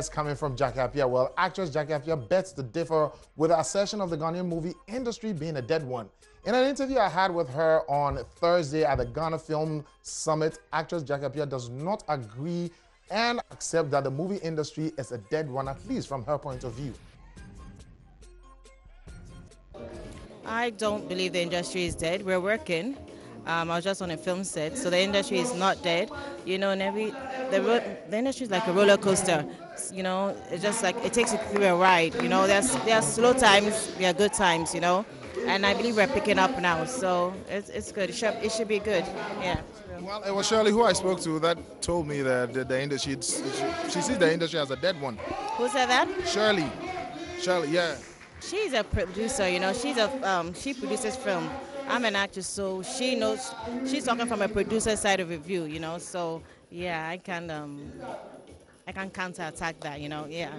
It's coming from Jackie Appiah. Well, actress Jackie Appiah bets to differ with the assertion of the Ghanaian movie industry being a dead one. In an interview I had with her on Thursday at the Ghana Film Summit, actress Jackie Appiah does not agree and accept that the movie industry is a dead one, at least from her point of view. I don't believe the industry is dead. We're working. I was just on a film set, so the industry is not dead. You know, and the industry is like a roller coaster. You know, it's just like it takes you through a ride. You know, there's slow times, there are good times. You know, and I believe we're picking up now, so it's good. It should be good. Yeah. Well, it was Shirley who I spoke to that told me that the industry, she sees the industry as a dead one. Who said that? Shirley, yeah. She's a producer, you know. She produces film. I'm an actress, so she knows. She's talking from a producer side of a view, you know. So yeah, I can counterattack that, you know. Yeah.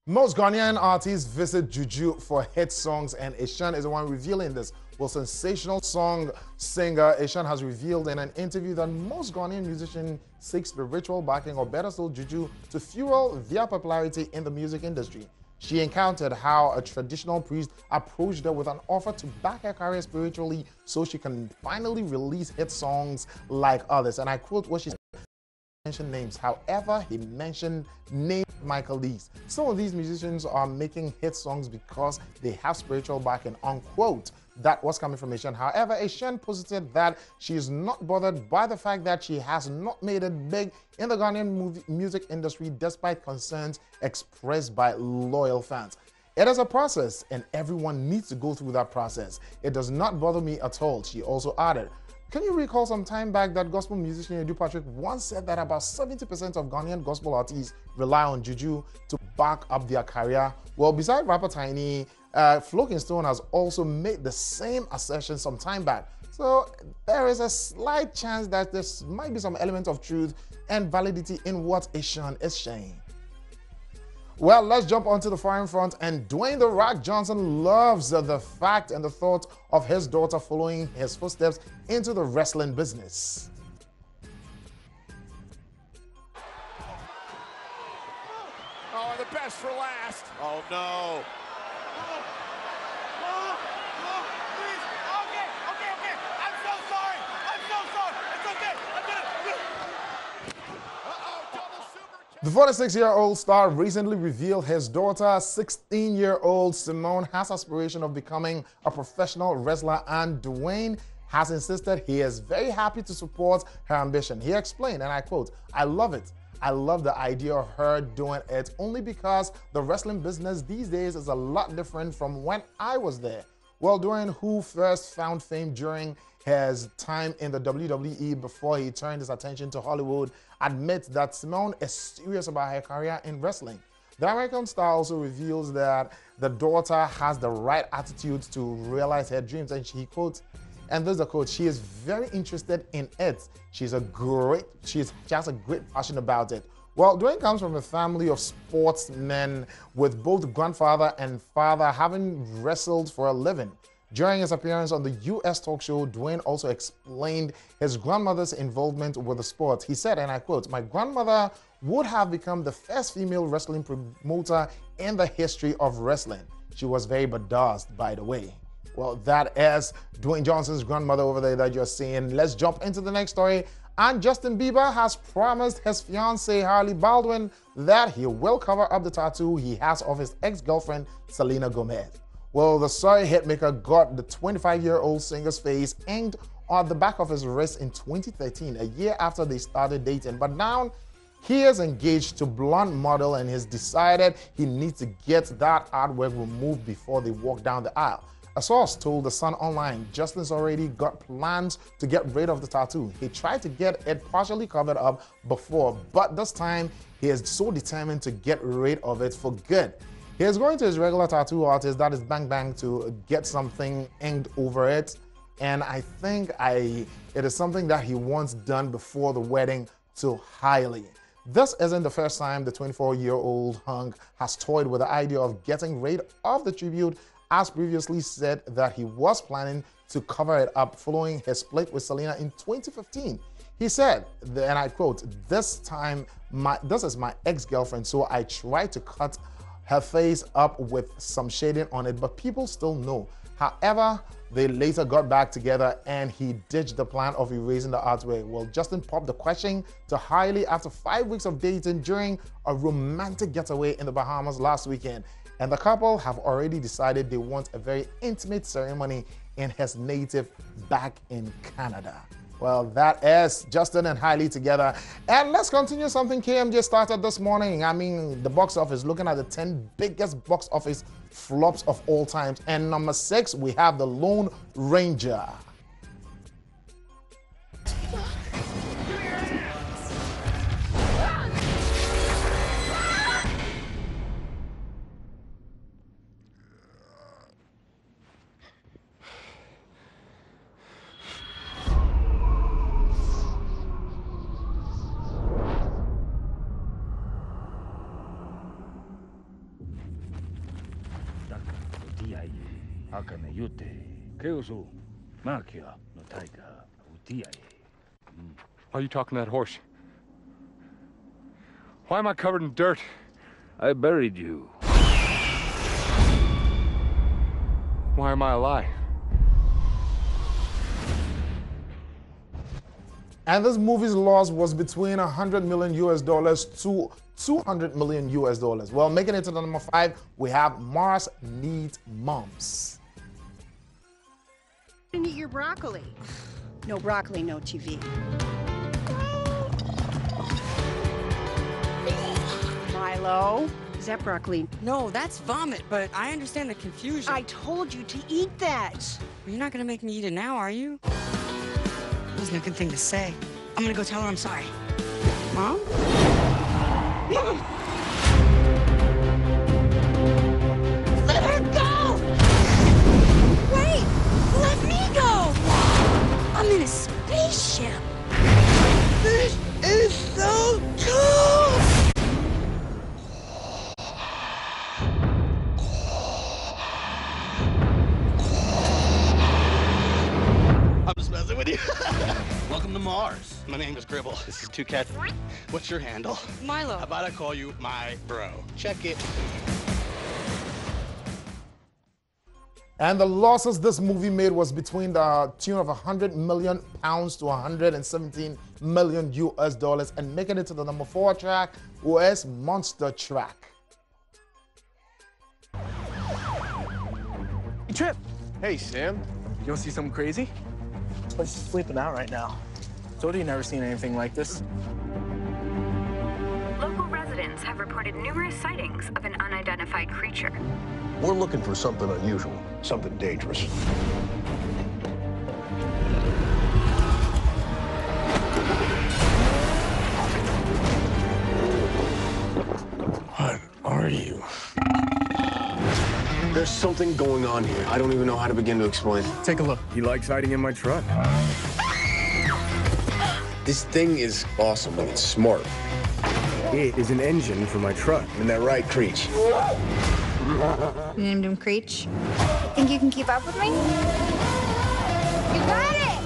Most Ghanaian artists visit Juju for hit songs, and Eshan is the one revealing this. Well, sensational song singer Eshan has revealed in an interview that most Ghanaian musicians seek spiritual backing, or better still, Juju, to fuel their popularity in the music industry. She encountered how a traditional priest approached her with an offer to back her career spiritually so she can finally release hit songs like others. And I quote what she said. Mentioned names. However, he mentioned named Michael Lees. Some of these musicians are making hit songs because they have spiritual backing, unquote. That was coming from Eshan. However, Eshan posited that she is not bothered by the fact that she has not made it big in the Ghanaian music industry despite concerns expressed by loyal fans. It is a process and everyone needs to go through that process. It does not bother me at all, she also added. Can you recall some time back that gospel musician Edu Patrick once said that about 70% of Ghanaian gospel artists rely on Juju to back up their career? Well, besides rapper Tiny, Floking Stone has also made the same assertion some time back. So there is a slight chance that there might be some element of truth and validity in what Eshan is saying. Well, let's jump onto the foreign front, and Dwayne "The Rock" Johnson loves the fact and the thought of his daughter following his footsteps into the wrestling business. Oh, the best for last. Oh, no. The 46-year-old star recently revealed his daughter, 16-year-old Simone, has aspiration of becoming a professional wrestler, and Dwayne has insisted he is very happy to support her ambition. He explained, and I quote, "I love it. I love the idea of her doing it only because the wrestling business these days is a lot different from when I was there." Well, Dwayne, who first found fame during his time in the WWE before he turned his attention to Hollywood, admits that Simone is serious about her career in wrestling. The American star also reveals that the daughter has the right attitude to realize her dreams, and she quotes, and this is the quote, "She is very interested in it. She has a great passion about it." Well, Dwayne comes from a family of sportsmen with both grandfather and father having wrestled for a living. During his appearance on the US talk show, Dwayne also explained his grandmother's involvement with the sport. He said, and I quote, "My grandmother would have become the first female wrestling promoter in the history of wrestling. She was very bedazzled, by the way." Well, that is Dwayne Johnson's grandmother over there that you're seeing. Let's jump into the next story. And Justin Bieber has promised his fiancée, Hailey Baldwin, that he will cover up the tattoo he has of his ex-girlfriend, Selena Gomez. Well, the sorry hitmaker got the 25-year-old singer's face inked on the back of his wrist in 2013, a year after they started dating. But now he is engaged to blonde model and has decided he needs to get that artwork removed before they walk down the aisle. A source told The Sun Online Justin's already got plans to get rid of the tattoo. He tried to get it partially covered up before, but this time he is so determined to get rid of it for good. He is going to his regular tattoo artist, that is Bang Bang, to get something inked over it. And I think it is something that he wants done before the wedding to Hailey. This isn't the first time the 24-year-old hunk has toyed with the idea of getting rid of the tribute, as previously said that he was planning to cover it up following his split with Selena in 2015. He said, and I quote, this is my ex-girlfriend, so I tried to cut her face up with some shading on it, but people still know. However, they later got back together and he ditched the plan of erasing the artwork. Well, Justin popped the question to Hailey after 5 weeks of dating during a romantic getaway in the Bahamas last weekend. And the couple have already decided they want a very intimate ceremony in his native back in Canada. Well, that is Justin and Hailey together. And let's continue something KMJ started this morning. I mean, the box office, looking at the 10 biggest box office flops of all times. And number 6, we have The Lone Ranger. Why are you talking to that horse? Why am I covered in dirt? I buried you. Why am I alive? And this movie's loss was between $100 million to $200 million. Well, making it to the number 5, we have Mars Needs Moms. And eat your broccoli. No broccoli, no TV. Milo, is that broccoli? No, that's vomit, but I understand the confusion. I told you to eat that. You're not gonna make me eat it now, are you? Wasn't a good thing to say. I'm gonna go tell her I'm sorry. Mom? Mom! Let her go! Wait! Let me go! I'm in a spaceship! This is so cool! I'm just messing with you. Welcome to Mars. My name is Gribble. This is Two Cats. What's your handle? Milo. How about I call you my bro? Check it. And the losses this movie made was between the tune of £100 million to $117 million. And making it to the number 4 track was Monster Truck. Hey, Trip. Hey, Sam. You want to see something crazy? This place is flipping out right now. Told you never seen anything like this. Local residents have reported numerous sightings of an unidentified creature. We're looking for something unusual, something dangerous. What are you? There's something going on here. I don't even know how to begin to explain. Take a look. He likes hiding in my truck. This thing is awesome. Like, it's smart. It is an engine for my truck. Isn't that right, Creech? You named him Creech. Think you can keep up with me? You got it!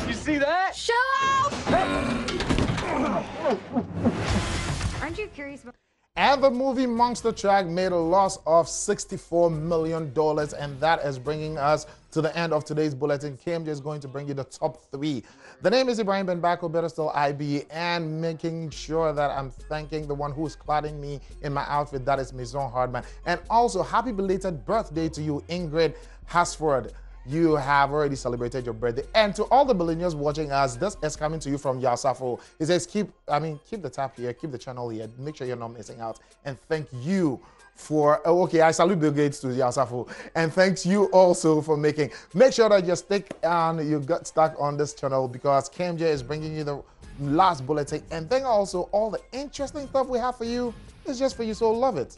You see that? Show up! Aren't you curious about... And the movie Monster Truck made a loss of $64 million, and that is bringing us to the end of today's bulletin. KMJ is going to bring you the top 3. The name is Ibrahim Benbako, better still IB, and making sure that I'm thanking the one who is cladding me in my outfit, that is Maison Hardman. And also, happy belated birthday to you, Ingrid Hasford. You have already celebrated your birthday. And to all the billionaires watching us, this is coming to you from Yasafo. It says, keep the tab here, keep the channel here, make sure you're not missing out. And thank you for, I salute Bill Gates to Yasafo. And thanks you also for make sure that you stick and you got stuck on this channel, because KMJ is bringing you the last bulletin. And then also all the interesting stuff we have for you is just for you, so love it.